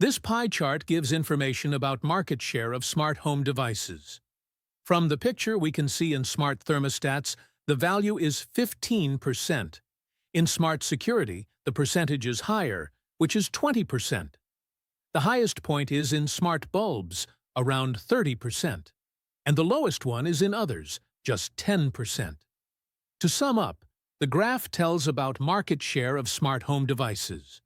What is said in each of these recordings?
This pie chart gives information about market share of smart home devices. From the picture, we can see in smart thermostats, the value is 15%. In smart security, the percentage is higher, which is 20%. The highest point is in smart bulbs, around 30%. And the lowest one is in others, just 10%. To sum up, the graph tells about market share of smart home devices.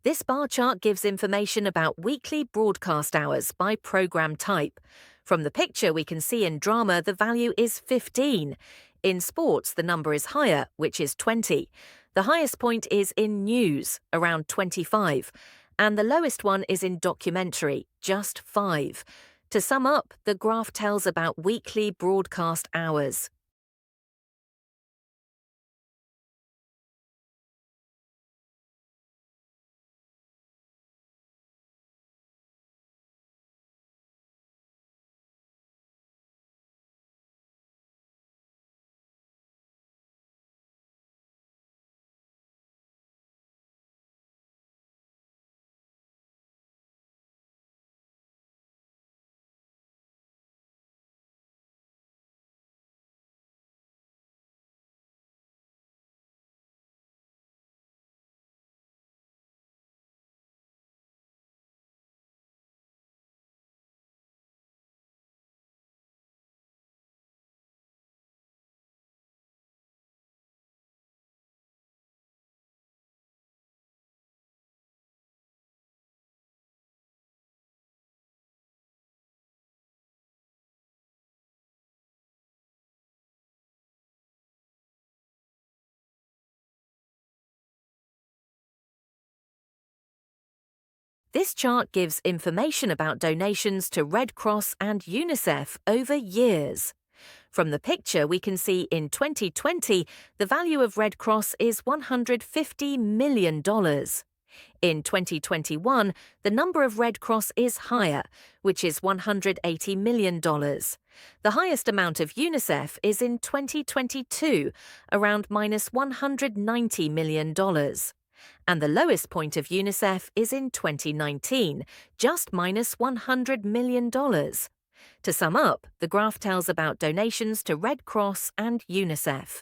This bar chart gives information about weekly broadcast hours by program type. From the picture, we can see in drama the value is 15. In sports, the number is higher, which is 20. The highest point is in news, around 25. And the lowest one is in documentary, just 5. To sum up, the graph tells about weekly broadcast hours. This chart gives information about donations to Red Cross and UNICEF over years. From the picture, we can see in 2020, the value of Red Cross is $150 million. In 2021, the number of Red Cross is higher, which is $180 million. The highest amount of UNICEF is in 2022, around minus $190 million. And the lowest point of UNICEF is in 2019, just minus $100 million. To sum up, the graph tells about donations to Red Cross and UNICEF.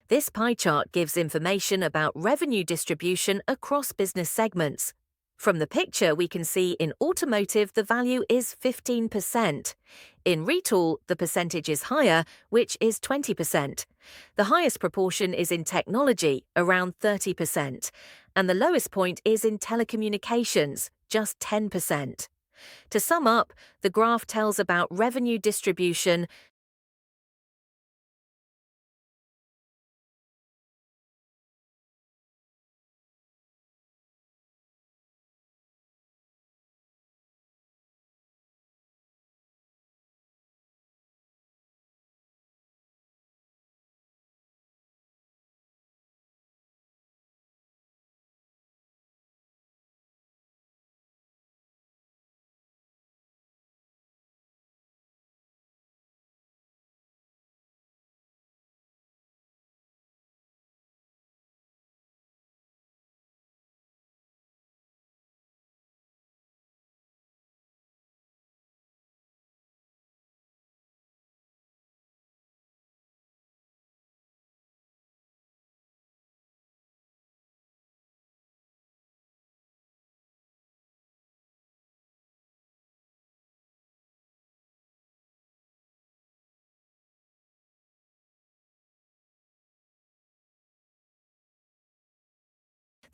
This pie chart gives information about revenue distribution across business segments. From the picture, we can see in automotive the value is 15%. In retail, the percentage is higher, which is 20%. The highest proportion is in technology, around 30%, and the lowest point is in telecommunications, just 10%. To sum up, the graph tells about revenue distribution.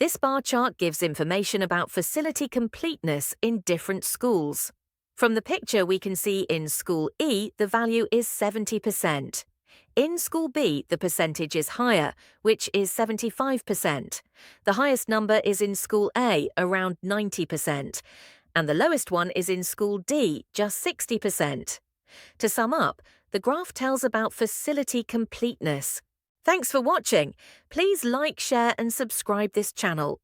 This bar chart gives information about facility completeness in different schools. From the picture, we can see in School E, the value is 70%. In School B, the percentage is higher, which is 75%. The highest number is in School A, around 90%, and the lowest one is in School D, just 60%. To sum up, the graph tells about facility completeness. Thanks for watching. Please like, share and subscribe this channel.